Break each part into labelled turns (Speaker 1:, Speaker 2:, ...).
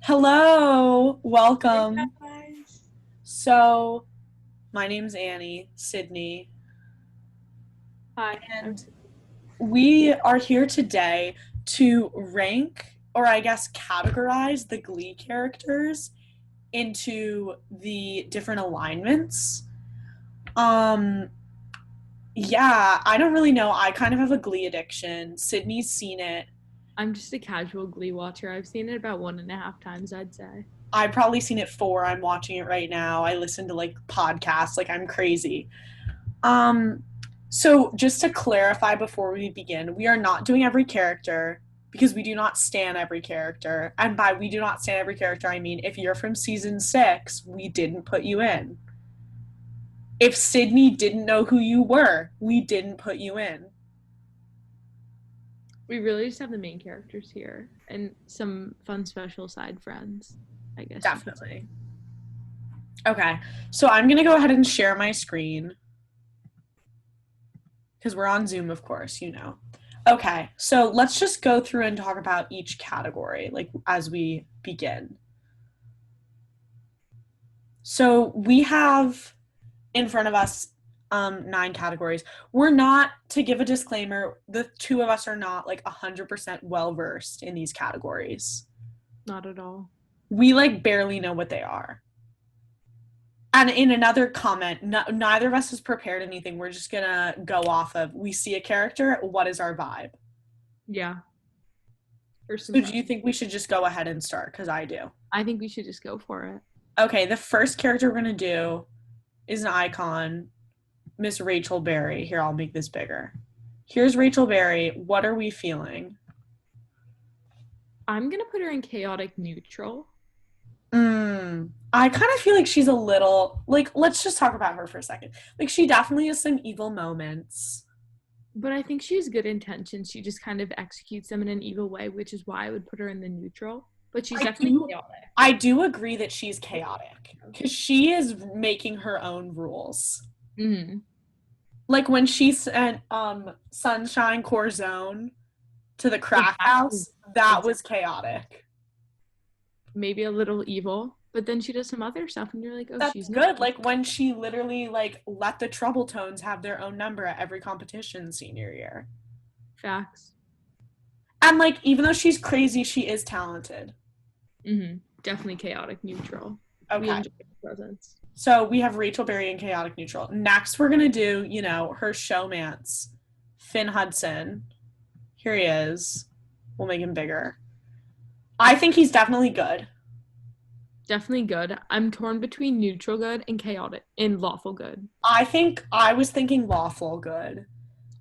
Speaker 1: Hello,
Speaker 2: Hey
Speaker 1: welcome.
Speaker 2: guys.
Speaker 1: So, my name's Annie, Sydney,
Speaker 2: Hi.
Speaker 1: and we are here today to rank, or I guess categorize the Glee characters into the different alignments. Um, yeah, I don't really know. I kind of have a Glee addiction. Sydney's seen it.
Speaker 2: I'm just a casual Glee watcher. I've seen it about 1.5 times, I'd say.
Speaker 1: I've probably seen it four. I'm watching it right now. I listen to like podcasts, like I'm crazy. Um, so just to clarify before we begin, we are not doing every character because we do not stan every character. And by we do not stan every character, I mean if you're from season 6, we didn't put you in. If Sydney didn't know who you were, we didn't put you in.
Speaker 2: We really just have the main characters here and some fun special side friends, I guess you could say.
Speaker 1: Definitely. Okay, so I'm gonna go ahead and share my screen because we're on Zoom, of course, you know. Okay, so let's just go through and talk about each category, like as we begin. So we have in front of us 9 categories. We're not, to give a disclaimer, the two of us are not like 100% well versed in these categories.
Speaker 2: Not at all.
Speaker 1: We like barely know what they are. And in another comment, neither of us has prepared anything. We're just gonna go off of we see a character, what is our vibe?
Speaker 2: Yeah. First
Speaker 1: So do you
Speaker 2: impression.
Speaker 1: think we should just go ahead and start? Because I do.
Speaker 2: I think we should just go for it.
Speaker 1: Okay, the first character we're gonna do is an icon, Miss Rachel Berry. Here, I'll make this bigger. Here's Rachel Berry. What are we feeling?
Speaker 2: I'm gonna put her in chaotic neutral.
Speaker 1: I kind of feel like she's a little like. Let's just talk about her for a second. Like she definitely has some evil moments.
Speaker 2: But I think she has good intentions. She just kind of executes them in an evil way, which is why I would put her in the neutral. But she's
Speaker 1: I
Speaker 2: definitely
Speaker 1: do.
Speaker 2: chaotic.
Speaker 1: I do agree that she's chaotic because she is making her own rules.
Speaker 2: Mm-hmm.
Speaker 1: Like when she sent Sunshine Corzone to the crack
Speaker 2: Exactly.
Speaker 1: house, that was chaotic.
Speaker 2: Maybe a little evil, but then she does some other stuff and you're like, oh,
Speaker 1: That's
Speaker 2: she's not.
Speaker 1: good. Like when she literally like let the Trouble Tones have their own number at every competition senior year.
Speaker 2: Facts.
Speaker 1: And like even though she's crazy, she is talented.
Speaker 2: Definitely chaotic neutral. We
Speaker 1: Okay.
Speaker 2: enjoy her presence.
Speaker 1: So we have Rachel Berry and Chaotic Neutral. Next we're gonna do, her showmance, Finn Hudson. Here he is. We'll make him bigger. I think he's definitely good.
Speaker 2: Definitely good. I'm torn between neutral good and chaotic and lawful good.
Speaker 1: I think I was thinking lawful good.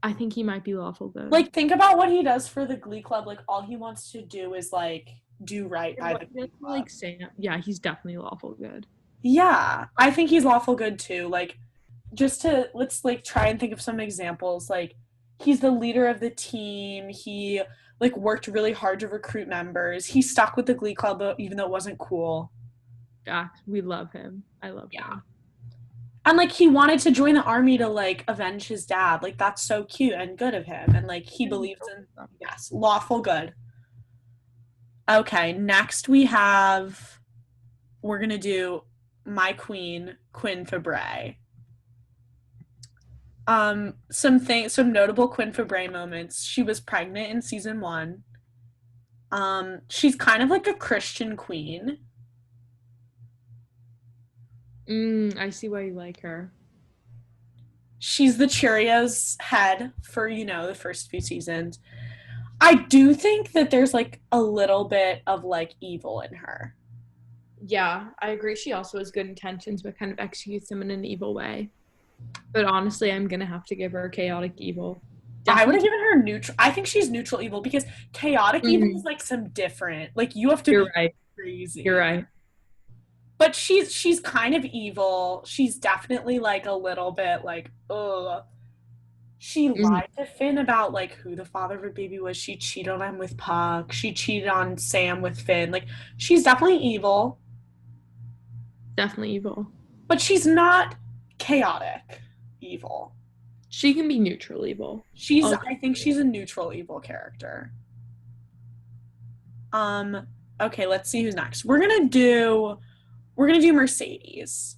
Speaker 2: I think he might be lawful good.
Speaker 1: Like think about what he does for the Glee Club. Like all he wants to do is like do right
Speaker 2: And
Speaker 1: by
Speaker 2: what
Speaker 1: the
Speaker 2: he does
Speaker 1: Glee
Speaker 2: for,
Speaker 1: Club.
Speaker 2: like Sam, yeah, he's definitely lawful good.
Speaker 1: Yeah, I think he's lawful good too. Like just to let's like try and think of some examples. Like he's the leader of the team. He like worked really hard to recruit members. He stuck with the Glee Club even though it wasn't cool.
Speaker 2: Facts. We love him. I love
Speaker 1: Yeah.
Speaker 2: him.
Speaker 1: And like he wanted to join the army to like avenge his dad. Like that's so cute and good of him. And like he believes in yes, lawful good. Okay, next we're gonna do my queen, Quinn Fabray. Some notable Quinn Fabray moments. She was pregnant in season 1. She's kind of like a Christian queen.
Speaker 2: I see why you like her.
Speaker 1: She's the Cheerios head for, the first few seasons. I do think that there's like a little bit of like evil in her.
Speaker 2: Yeah, I agree. She also has good intentions, but kind of executes them in an evil way. But honestly, I'm gonna have to give her chaotic evil.
Speaker 1: I would have
Speaker 2: Definitely.
Speaker 1: given her neutral. I think she's neutral evil because chaotic evil is
Speaker 2: Mhm.
Speaker 1: like some different. Like you have to
Speaker 2: You're
Speaker 1: be
Speaker 2: right. You're
Speaker 1: crazy.
Speaker 2: right.
Speaker 1: But she's kind of evil. She's definitely like a little bit like ugh. She
Speaker 2: Mhm.
Speaker 1: lied to Finn about like who the father of her baby was. She cheated on him with Puck. She cheated on Sam with Finn. Like she's definitely evil,
Speaker 2: Definitely evil.
Speaker 1: but she's not chaotic evil.
Speaker 2: She can be neutral evil.
Speaker 1: She's
Speaker 2: I'll
Speaker 1: I think she's a neutral evil character. Um Okay, let's see who's next. We're gonna do Mercedes.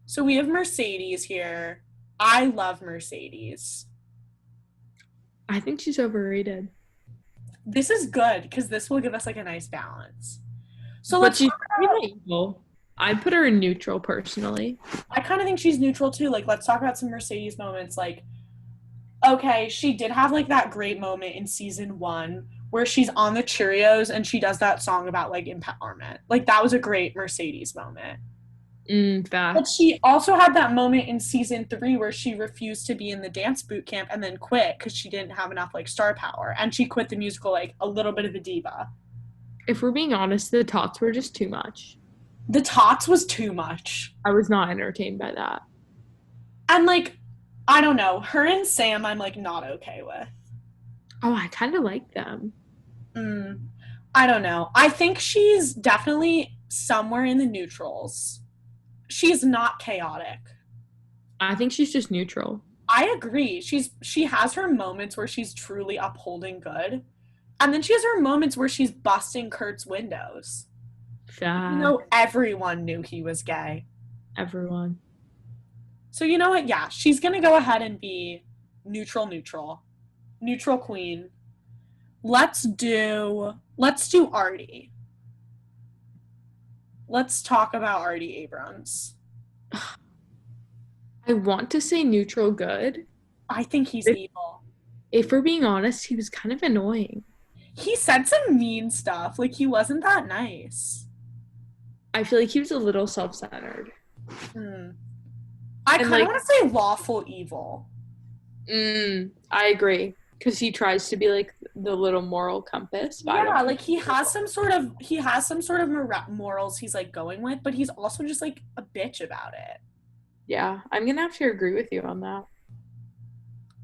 Speaker 1: So we have Mercedes here. I love Mercedes.
Speaker 2: I think she's overrated.
Speaker 1: This is good because this will give us like a nice balance. So
Speaker 2: But
Speaker 1: let's
Speaker 2: she's
Speaker 1: talk
Speaker 2: kind
Speaker 1: about,
Speaker 2: of evil. I'd put her in neutral personally.
Speaker 1: I kind of think she's neutral too. Like, let's talk about some Mercedes moments. Like, okay, she did have like that great moment in season one where she's on the Cheerios and she does that song about like empowerment. Like, that was a great Mercedes moment. But
Speaker 2: Facts.
Speaker 1: she also had that moment in season three where she refused to be in the dance boot camp and then quit because she didn't have enough like star power. And she quit the musical like a little bit of a diva.
Speaker 2: If we're being honest, the tots were just too much.
Speaker 1: The tots was too much.
Speaker 2: I was not entertained by that.
Speaker 1: And like, I don't know, her and Sam, I'm like not okay with.
Speaker 2: Oh, I kind of like them.
Speaker 1: I don't know. I think she's definitely somewhere in the neutrals. She's not chaotic.
Speaker 2: I think she's just neutral.
Speaker 1: I agree. She has her moments where she's truly upholding good. And then she has her moments where she's busting Kurt's windows. You
Speaker 2: Fact.
Speaker 1: know, everyone knew he was gay.
Speaker 2: Everyone.
Speaker 1: So you know what? Yeah, she's gonna go ahead and be neutral, neutral. Neutral queen. Let's do Artie. Let's talk about Artie Abrams.
Speaker 2: I want to say neutral good.
Speaker 1: I think he's
Speaker 2: If,
Speaker 1: evil.
Speaker 2: if we're being honest, he was kind of annoying.
Speaker 1: He said some mean stuff. Like, he wasn't that nice.
Speaker 2: I feel like he was a little self-centered.
Speaker 1: I
Speaker 2: And,
Speaker 1: kind of want to say lawful evil.
Speaker 2: I agree. Because he tries to be like the little moral compass. But
Speaker 1: Yeah, like he has some sort of morals he's like going with, but he's also just like a bitch about it.
Speaker 2: Yeah, I'm gonna have to agree with you on that.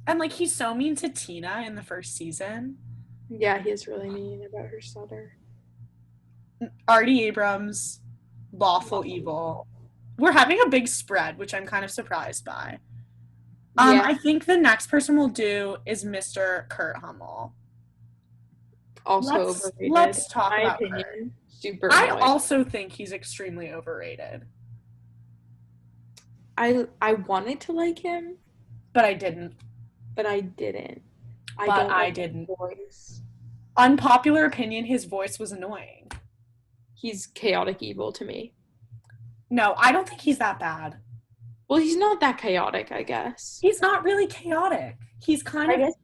Speaker 1: And like he's so mean to Tina in the first season.
Speaker 2: Yeah, he is really mean about her stutter.
Speaker 1: Artie Abrams, lawful evil. We're having a big spread, which I'm kind of surprised by.
Speaker 2: Yeah.
Speaker 1: I think the next person we'll do is Mr. Kurt Hummel.
Speaker 2: Also overrated.
Speaker 1: Let's talk
Speaker 2: My
Speaker 1: about
Speaker 2: opinion,
Speaker 1: Kurt.
Speaker 2: super
Speaker 1: I
Speaker 2: annoying.
Speaker 1: also think he's extremely overrated.
Speaker 2: I wanted to like him,
Speaker 1: but I didn't.
Speaker 2: but I didn't.
Speaker 1: But I
Speaker 2: don't like
Speaker 1: didn't.
Speaker 2: his voice.
Speaker 1: Unpopular opinion, his voice was annoying.
Speaker 2: He's chaotic evil to me.
Speaker 1: No, I don't think he's that bad.
Speaker 2: Well, he's not that chaotic, I guess.
Speaker 1: He's not really chaotic. He's kind of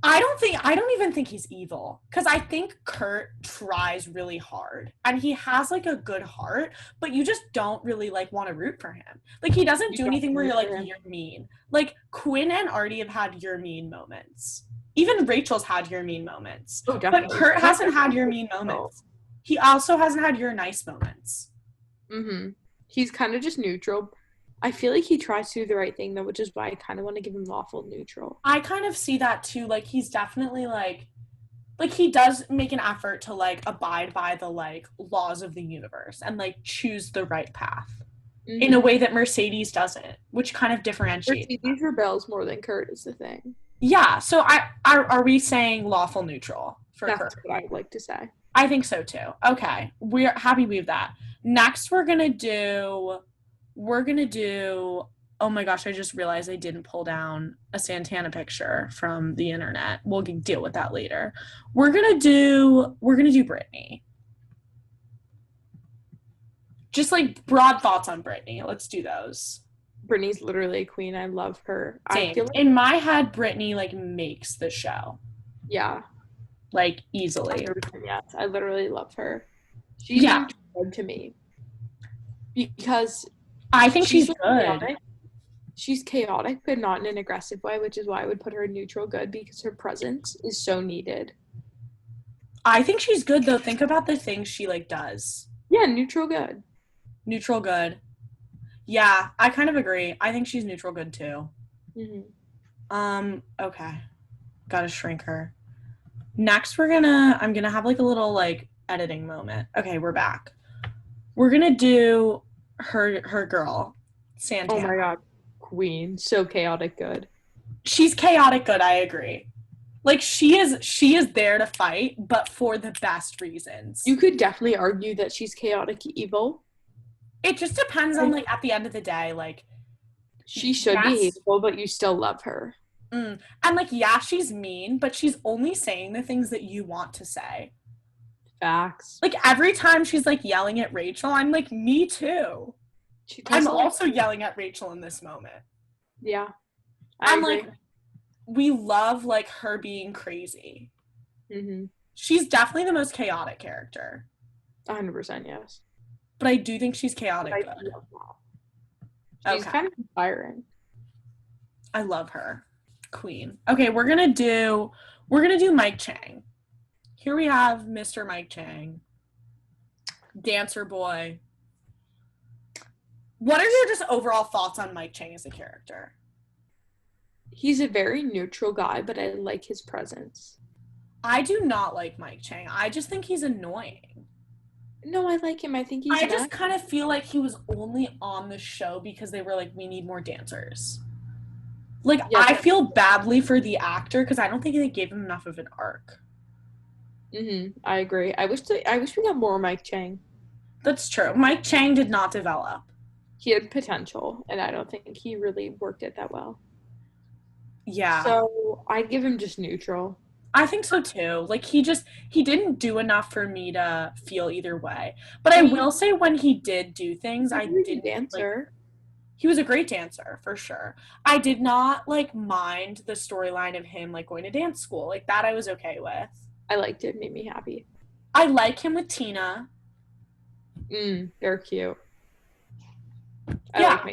Speaker 1: I don't even think he's evil because I think Kurt tries really hard and he has like a good heart, but you just don't really like want to root for him. Like he doesn't do anything where you're like you're mean. Like Quinn and Artie have had you're mean moments. Even Rachel's had your mean moments.
Speaker 2: Oh,
Speaker 1: but Kurt hasn't had your mean moments. He also hasn't had your nice moments.
Speaker 2: He's kind of just neutral. I feel like he tries to do the right thing though, which is why I kind of want to give him lawful neutral.
Speaker 1: I kind of see that too. Like he's definitely like he does make an effort to like abide by the like laws of the universe and like choose the right path in a way that Mercedes doesn't, which kind of differentiates.
Speaker 2: Mercedes rebels more than Kurt is the thing.
Speaker 1: Yeah. So are we saying lawful neutral for Kurt?
Speaker 2: That's what I would like to say.
Speaker 1: I think so too. Okay. We're happy with that. Next we're gonna do oh my gosh, I just realized I didn't pull down a Santana picture from the internet. We'll deal with that later. We're gonna do Brittany. Just like broad thoughts on Brittany. Let's do those.
Speaker 2: Brittany's literally a queen. I love her.
Speaker 1: Same.
Speaker 2: I feel like
Speaker 1: in my head, Brittany like makes the show.
Speaker 2: Yeah.
Speaker 1: Like easily.
Speaker 2: Yes, I literally love her. She's good to me. Because
Speaker 1: I think she's good.
Speaker 2: Chaotic. She's chaotic, but not in an aggressive way, which is why I would put her in neutral good because her presence is so needed.
Speaker 1: I think she's good though. Think about the things she like does.
Speaker 2: Yeah, neutral good.
Speaker 1: Neutral good. Yeah, I kind of agree. I think she's neutral good too. Okay. Gotta shrink her. Next I'm gonna have like a little like editing moment. Okay, we're back. We're gonna do her girl, Santana.
Speaker 2: Oh my god. Queen. So chaotic good.
Speaker 1: She's chaotic good, I agree. Like she is there to fight, but for the best reasons.
Speaker 2: You could definitely argue that she's chaotic evil.
Speaker 1: It just depends on like at the end of the day, like
Speaker 2: She should be
Speaker 1: yes.
Speaker 2: hateful, but you still love her.
Speaker 1: And like yeah, she's mean, but she's only saying the things that you want to say.
Speaker 2: Facts.
Speaker 1: Like every time she's like yelling at Rachel, I'm like, me too.
Speaker 2: She
Speaker 1: I'm
Speaker 2: does
Speaker 1: also yelling at Rachel in this moment.
Speaker 2: Yeah.
Speaker 1: I'm like, we love like her being crazy.
Speaker 2: Mm-hmm.
Speaker 1: She's definitely the most chaotic character.
Speaker 2: 100% yes.
Speaker 1: But I do think she's chaotic good.
Speaker 2: She's kind of inspiring.
Speaker 1: I love her. Queen. Okay, we're gonna do Mike Chang. Here we have Mr. Mike Chang. Dancer boy. What are your just overall thoughts on Mike Chang as a character?
Speaker 2: He's a very neutral guy, but I like his presence.
Speaker 1: I do not like Mike Chang. I just think he's annoying.
Speaker 2: No, I like him. I think he's
Speaker 1: I just kind of feel like he was only on the show because they were like, we need more dancers. Like, yeah, I feel badly for the actor because I don't think they gave him enough of an arc.
Speaker 2: I agree. I wish we got more Mike Chang.
Speaker 1: That's true. Mike Chang did not develop.
Speaker 2: He had potential, and I don't think he really worked it that well.
Speaker 1: Yeah.
Speaker 2: So I'd give him just neutral.
Speaker 1: I think so too. Like he didn't do enough for me to feel either way. But I will say when he did do things, I didn't
Speaker 2: dancer.
Speaker 1: Like, he was a great dancer for sure. I did not like mind the storyline of him like going to dance school. Like that I was okay with.
Speaker 2: I liked it. It made me happy.
Speaker 1: I like him with Tina.
Speaker 2: They're cute.
Speaker 1: Yeah.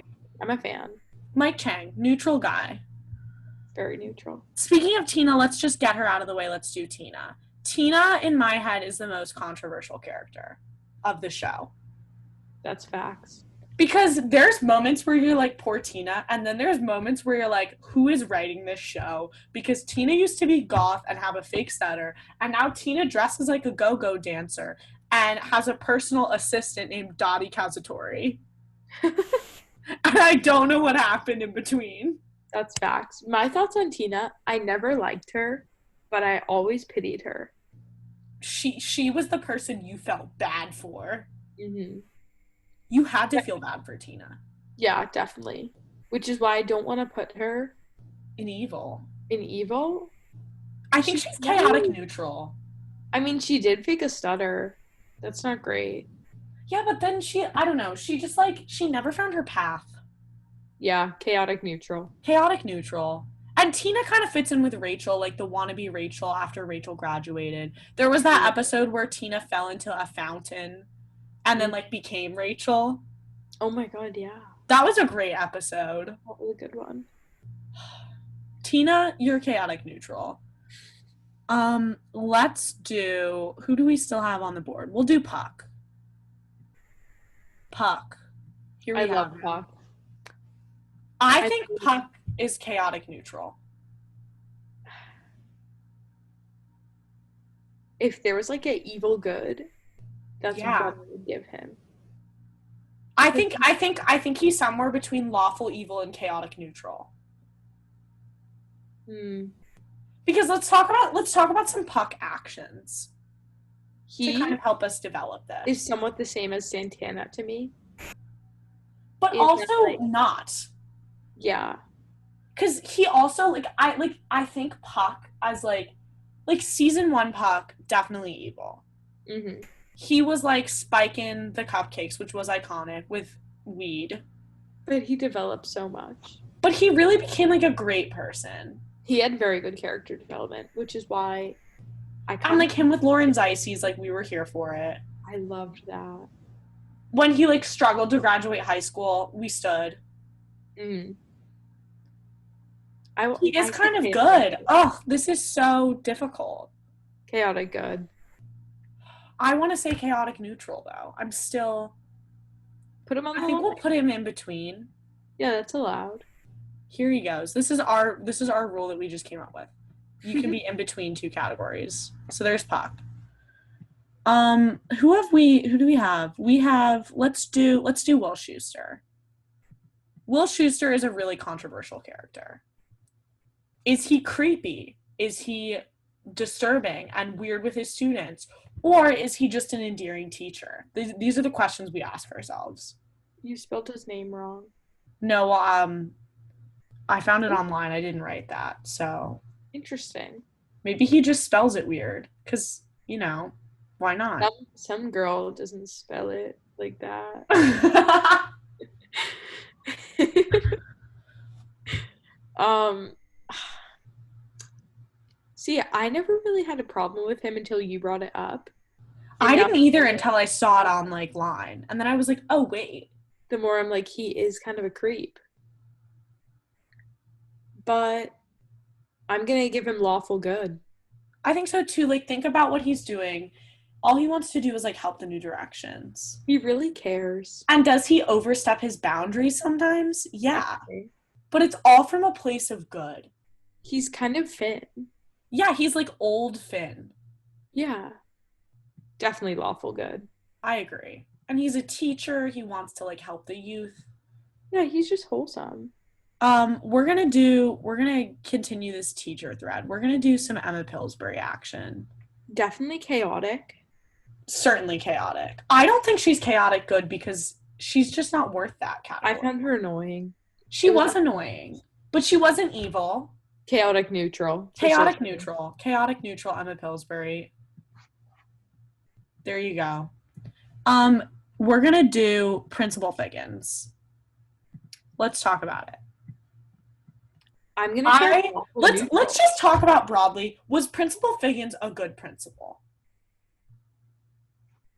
Speaker 2: I'm a fan.
Speaker 1: Mike Chang, neutral guy.
Speaker 2: Very neutral.
Speaker 1: Speaking of Tina, let's just get her out of the way. Let's do Tina. Tina, in my head, is the most controversial character of the show.
Speaker 2: That's facts.
Speaker 1: Because there's moments where you're like, poor Tina, and then there's moments where you're like, who is writing this show? Because Tina used to be goth and have a fake stutter, and now Tina dresses like a go-go dancer and has a personal assistant named Dottie Calzatori. And I don't know what happened in between.
Speaker 2: That's facts. My thoughts on Tina, I never liked her, but I always pitied her.
Speaker 1: She was the person you felt bad for.
Speaker 2: Mm-hmm.
Speaker 1: You had to feel bad for Tina.
Speaker 2: Yeah, definitely. Which is why I don't want to put her
Speaker 1: in evil.
Speaker 2: I
Speaker 1: think she's chaotic neutral.
Speaker 2: I mean, she did fake a stutter. That's not great.
Speaker 1: Yeah, but then I don't know, she just like, she never found her path.
Speaker 2: Yeah, chaotic neutral.
Speaker 1: And Tina kind of fits in with Rachel, like the wannabe Rachel after Rachel graduated. There was that episode where Tina fell into a fountain and then like became Rachel.
Speaker 2: Oh my god, yeah.
Speaker 1: That was a great episode.
Speaker 2: That was a good one.
Speaker 1: Tina, you're chaotic neutral. Let's do, who do we still have on the board? We'll do Puck. Here we
Speaker 2: I love Puck.
Speaker 1: I think Puck is chaotic neutral.
Speaker 2: If there was like an evil good, that's what I would give him.
Speaker 1: I think he's somewhere between lawful evil and chaotic neutral. Because let's talk about some Puck actions. To kind of help us develop this.
Speaker 2: Is somewhat the same as Santana to me.
Speaker 1: But also not.
Speaker 2: Yeah.
Speaker 1: Because he also I think Puck as like season 1 Puck, definitely evil.
Speaker 2: Mm-hmm.
Speaker 1: He was like spiking the cupcakes, which was iconic, with weed.
Speaker 2: But he developed so much.
Speaker 1: But he really became like a great person.
Speaker 2: He had very good character development, which is why
Speaker 1: and like him with Lauren Zicey's, like we were here for it.
Speaker 2: I loved that.
Speaker 1: When he like struggled to graduate high school, we stood.
Speaker 2: He
Speaker 1: is kind of good. Oh, this is so difficult.
Speaker 2: Chaotic good.
Speaker 1: I want to say chaotic neutral though. I'm still.
Speaker 2: Put him on.
Speaker 1: I think we'll put him in between.
Speaker 2: Yeah, that's allowed.
Speaker 1: Here he goes. This is our rule that we just came up with. You can be in between 2 categories. So there's Puck. Who do we have? We have let's do Will Schuester. Will Schuester is a really controversial character. Is he creepy? Is he disturbing and weird with his students? Or is he just an endearing teacher? These are the questions we ask ourselves.
Speaker 2: You spelled his name wrong.
Speaker 1: No, I found it online. I didn't write that. So
Speaker 2: Interesting.
Speaker 1: maybe he just spells it weird. Because, why not?
Speaker 2: Some girl doesn't spell it like that. um See, I never really had a problem with him until you brought it up. And
Speaker 1: I
Speaker 2: now
Speaker 1: didn't either until I saw it on like line. And then I was like, oh, wait.
Speaker 2: the more I'm like, he is kind of a creep. But I'm gonna give him lawful good.
Speaker 1: I think so too. Like, think about what he's doing. All he wants to do is like help the New Directions.
Speaker 2: He really cares.
Speaker 1: And does he overstep his boundaries sometimes? Yeah.
Speaker 2: Okay.
Speaker 1: But it's all from a place of good.
Speaker 2: He's kind of Finn.
Speaker 1: Yeah, he's like old Finn.
Speaker 2: Yeah. Definitely lawful good.
Speaker 1: I agree. And he's a teacher. He wants to like help the youth.
Speaker 2: Yeah, he's just wholesome.
Speaker 1: We're gonna continue this teacher thread. We're gonna do some Emma Pillsbury action.
Speaker 2: Definitely chaotic.
Speaker 1: Certainly chaotic. I don't think she's chaotic good because she's just not worth that category.
Speaker 2: I found her annoying.
Speaker 1: She was annoying, but she wasn't evil.
Speaker 2: Chaotic neutral.
Speaker 1: Chaotic neutral. Chaotic neutral Emma Pillsbury. There you go. We're gonna do Principal Figgins. Let's talk about it.
Speaker 2: I'm gonna
Speaker 1: let's just talk about broadly. Was Principal Figgins a good principal?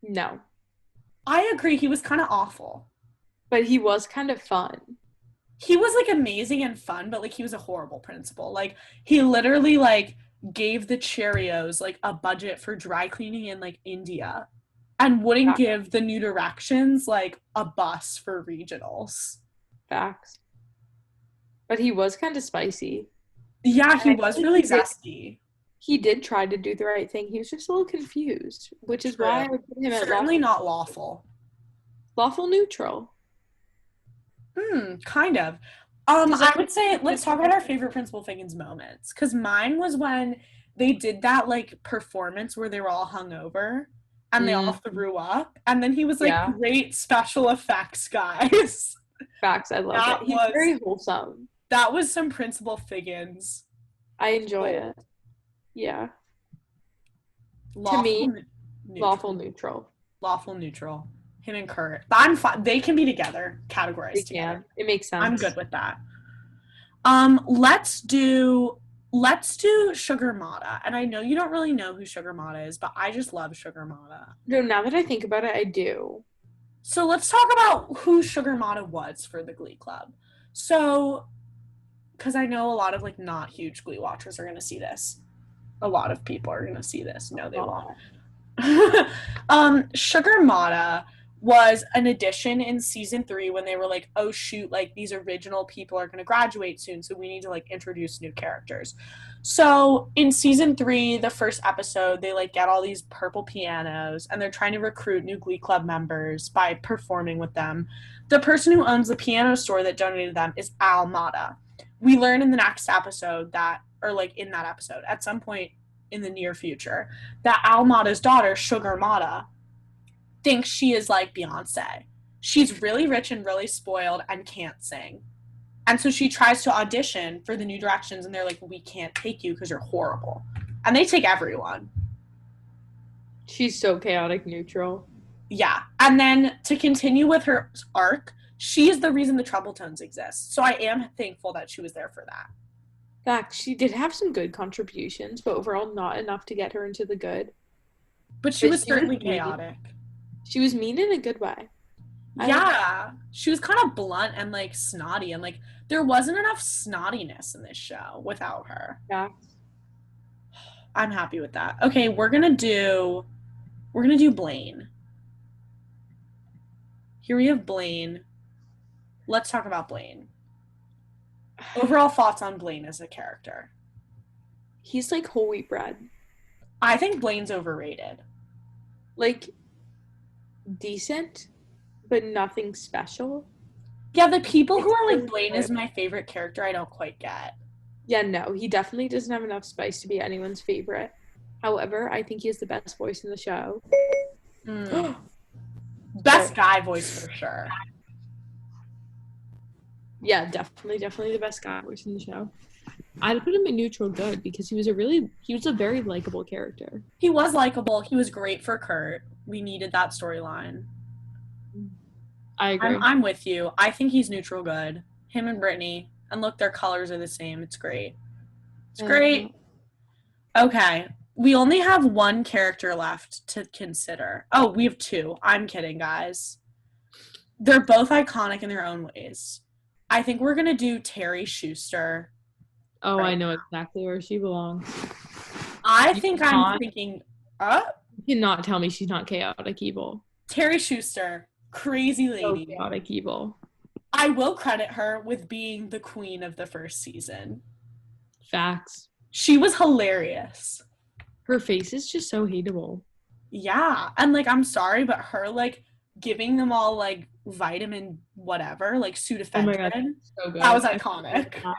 Speaker 2: No.
Speaker 1: I agree, he was kind of awful.
Speaker 2: But he was kind of fun.
Speaker 1: He was like amazing and fun, but like he was a horrible principal. Like he literally like gave the Cheerios like a budget for dry cleaning in like India and wouldn't give the New Directions like a bus for regionals.
Speaker 2: Facts. But he was kind of spicy.
Speaker 1: Yeah, he was really zesty.
Speaker 2: He did try to do the right thing. He was just a little confused, which is why I would put him at
Speaker 1: certainly not lawful.
Speaker 2: Lawful neutral.
Speaker 1: Kind of. I would say let's talk about our favorite Principal Figgins moments. Because mine was when they did that like performance where they were all hungover and they all threw up. And then he was like, great special effects, guys.
Speaker 2: Facts, I love it. He's very wholesome.
Speaker 1: That was some Principal Figgins.
Speaker 2: I enjoy it. Yeah.
Speaker 1: Lawful,
Speaker 2: to me, lawful neutral.
Speaker 1: Lawful neutral. Him and Kurt. I'm fine. They can be together, categorized together.
Speaker 2: It makes sense.
Speaker 1: I'm good with that. Let's do Sugar Mata. And I know you don't really know who Sugar Mata is, but I just love Sugar Mata.
Speaker 2: No, now that I think about it, I do.
Speaker 1: So let's talk about who Sugar Mata was for the Glee Club. So, because I know a lot of like not huge Glee watchers are going to see this. A lot of people are going to see this. No, they won't. Sugar Mata was an addition in season 3 when they were like, oh shoot, like these original people are going to graduate soon, so we need to like introduce new characters. So in season 3, the first episode, they like get all these purple pianos and they're trying to recruit new Glee Club members by performing with them. The person who owns the piano store that donated them is Al Mata. We learn in the next episode that, or like in that episode, at some point in the near future, that Al Mata's daughter, Sugar Mata, thinks she is like Beyonce. She's really rich and really spoiled and can't sing. And so she tries to audition for the New Directions and they're like, we can't take you because you're horrible. And they take everyone.
Speaker 2: She's so chaotic neutral.
Speaker 1: Yeah. And then to continue with her arc, she is the reason the Trouble Tones exist. So I am thankful that she was there for that.
Speaker 2: Fact, she did have some good contributions, but overall not enough to get her into the good.
Speaker 1: But she was certainly chaotic.
Speaker 2: She was mean in a good way.
Speaker 1: Yeah. She was kind of blunt and like snotty, and like there wasn't enough snottiness in this show without her.
Speaker 2: Yeah.
Speaker 1: I'm happy with that. Okay, we're gonna do Blaine. Here we have Blaine. Let's talk about Blaine. Overall thoughts on Blaine as a character.
Speaker 2: He's like whole wheat bread.
Speaker 1: I think Blaine's overrated.
Speaker 2: Like, decent, but nothing special.
Speaker 1: Yeah, the people who are like, Blaine is my favorite character, I don't quite get.
Speaker 2: Yeah, no, he definitely doesn't have enough spice to be anyone's favorite. However, I think he has the best voice in the show.
Speaker 1: Mm.
Speaker 2: Sorry.
Speaker 1: Best guy voice for sure.
Speaker 2: Yeah, definitely the best guy voice in the show. I'd put him in neutral good because he was a very likable character.
Speaker 1: He was likable. He was great for Kurt. We needed that storyline.
Speaker 2: I
Speaker 1: I'm
Speaker 2: agree.
Speaker 1: I'm with you. I think he's neutral good. Him and Brittany. And look, their colors are the same. It's great. It's
Speaker 2: I love that.
Speaker 1: great. Okay. We only have one character left to consider. Oh, we have two. I'm kidding, guys. They're both iconic in their own ways. I think we're gonna do Terry Schuster.
Speaker 2: Oh, I
Speaker 1: Right.
Speaker 2: know exactly where she belongs.
Speaker 1: I
Speaker 2: You
Speaker 1: think I'm
Speaker 2: cannot,
Speaker 1: thinking,
Speaker 2: you cannot tell me she's not chaotic evil.
Speaker 1: Terry Schuster, crazy
Speaker 2: So
Speaker 1: lady.
Speaker 2: chaotic evil.
Speaker 1: I will credit her with being the queen of the first season.
Speaker 2: Facts.
Speaker 1: She was hilarious.
Speaker 2: Her face is just so hateable.
Speaker 1: Yeah. And like, I'm sorry, but her like giving them all like vitamin whatever, like
Speaker 2: Oh my god,
Speaker 1: pseudoephedrine,
Speaker 2: so
Speaker 1: that
Speaker 2: good.
Speaker 1: was iconic.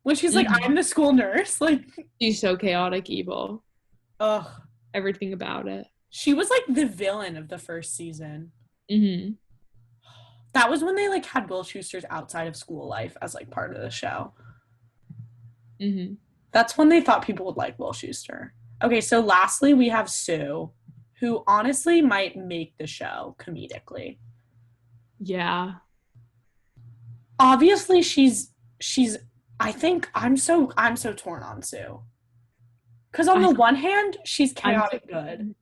Speaker 1: When she's like,
Speaker 2: Mhm.
Speaker 1: I'm the school nurse, like,
Speaker 2: She's so chaotic evil.
Speaker 1: ugh.
Speaker 2: Everything about it.
Speaker 1: She was like the villain of the first season.
Speaker 2: Mm-hmm.
Speaker 1: That was when they like had Will Schuster's outside of school life as like part of the show.
Speaker 2: Mm-hmm.
Speaker 1: That's when they thought people would like Will Schuster. Okay, so lastly, we have Sue, who honestly might make the show comedically.
Speaker 2: Yeah.
Speaker 1: Obviously, she's. I think I'm so torn on Sue. Because on
Speaker 2: I
Speaker 1: the one hand, she's
Speaker 2: I'm
Speaker 1: chaotic good.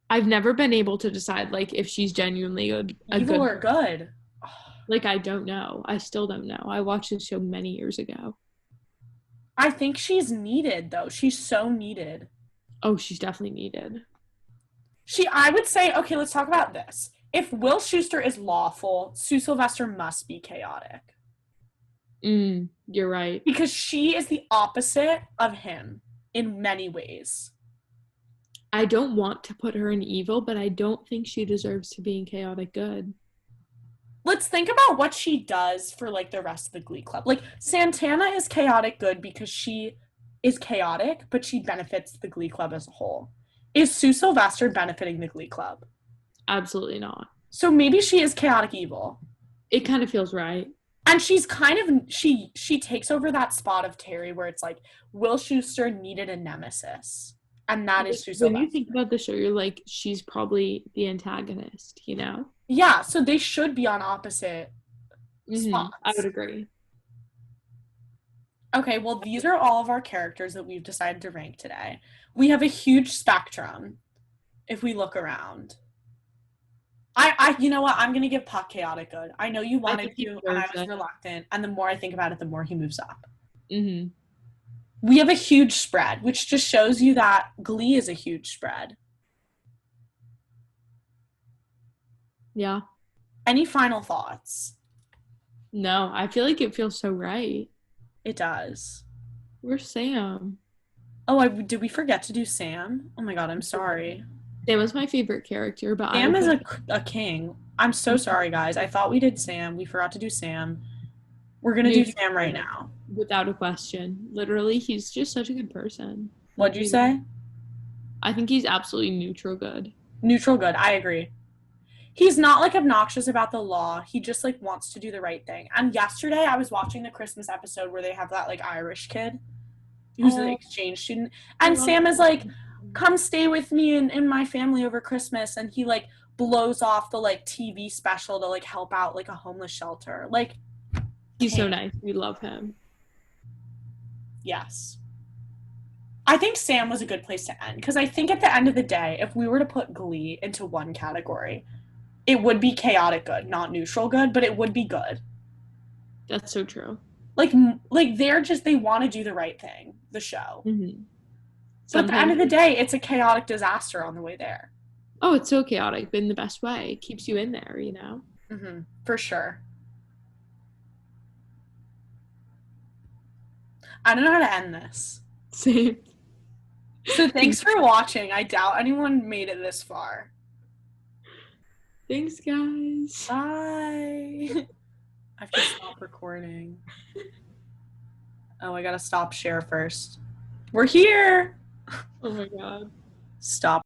Speaker 2: I've never been able to decide like if she's genuinely a
Speaker 1: Evil
Speaker 2: good
Speaker 1: or good.
Speaker 2: like I don't know. I still don't know. I watched this show many years ago.
Speaker 1: I think she's needed though. She's so needed.
Speaker 2: Oh, she's definitely needed.
Speaker 1: I would say, okay, let's talk about this. If Will Schuster is lawful, Sue Sylvester must be chaotic.
Speaker 2: You're right.
Speaker 1: Because she is the opposite of him in many ways.
Speaker 2: I don't want to put her in evil, but I don't think she deserves to be in chaotic good.
Speaker 1: Let's think about what she does for like the rest of the Glee Club. Like Santana is chaotic good because she is chaotic, but she benefits the Glee Club as a whole. Is Sue Sylvester benefiting the Glee Club?
Speaker 2: Absolutely not.
Speaker 1: So maybe she is chaotic evil.
Speaker 2: It kind of feels right.
Speaker 1: And she's kind of she takes over that spot of Terry where it's like Will Schuster needed a nemesis. And that is Sue
Speaker 2: When you
Speaker 1: Sylvester.
Speaker 2: think about the show, you're like, she's probably the antagonist, you know?
Speaker 1: Yeah, so they should be on opposite
Speaker 2: I would
Speaker 1: spots.
Speaker 2: agree.
Speaker 1: Okay, well, these are all of our characters that we've decided to rank today. We have a huge spectrum if we look around. You know what? I'm gonna give Puck chaotic good. I know you
Speaker 2: I
Speaker 1: wanted
Speaker 2: think he
Speaker 1: to, and I
Speaker 2: deserves
Speaker 1: was
Speaker 2: it.
Speaker 1: reluctant. And the more I think about it, the more he moves up.
Speaker 2: Mm-hmm.
Speaker 1: We have a huge spread, which just shows you that Glee is a huge spread.
Speaker 2: Yeah.
Speaker 1: Any final thoughts?
Speaker 2: No, I feel like it feels so right.
Speaker 1: It does.
Speaker 2: Where's Sam?
Speaker 1: Oh, did we forget to do Sam? Oh my god, I'm sorry.
Speaker 2: Sam was my favorite character, but I
Speaker 1: Sam
Speaker 2: would
Speaker 1: is
Speaker 2: put
Speaker 1: a king. I'm so sorry, guys. I thought we did Sam. We forgot to do Sam. We're gonna do
Speaker 2: neutral
Speaker 1: Sam right now.
Speaker 2: without a question. Literally, he's just such a good person.
Speaker 1: What'd you say?
Speaker 2: I think he's absolutely neutral good.
Speaker 1: Neutral good. I agree. He's not like obnoxious about the law. He just like wants to do the right thing. And yesterday I was watching the Christmas episode where they have that like Irish kid who's an
Speaker 2: Oh,
Speaker 1: exchange student.
Speaker 2: I
Speaker 1: And
Speaker 2: love
Speaker 1: Sam is like,
Speaker 2: that.
Speaker 1: come stay with me and my family over Christmas. And he like blows off the like TV special to like help out like a homeless shelter. Like,
Speaker 2: He's so
Speaker 1: king.
Speaker 2: nice. We love him.
Speaker 1: Yes. I think Sam was a good place to end because I think at the end of the day, if we were to put Glee into one category, it would be chaotic good, not neutral good, but it would be good.
Speaker 2: That's so true.
Speaker 1: Like they want to do the right thing, the show.
Speaker 2: Mm-hmm.
Speaker 1: But at the end of the day, it's a chaotic disaster on the way there.
Speaker 2: Oh, it's so chaotic, but in the best way. It keeps you in there, you know?
Speaker 1: Mm-hmm, for sure. I don't know how to end this.
Speaker 2: Same.
Speaker 1: So thanks for watching. I doubt anyone made it this far.
Speaker 2: Thanks, guys.
Speaker 1: Bye. I have to stop recording. Oh, I gotta stop share first. We're here.
Speaker 2: Oh my god.
Speaker 1: Stop.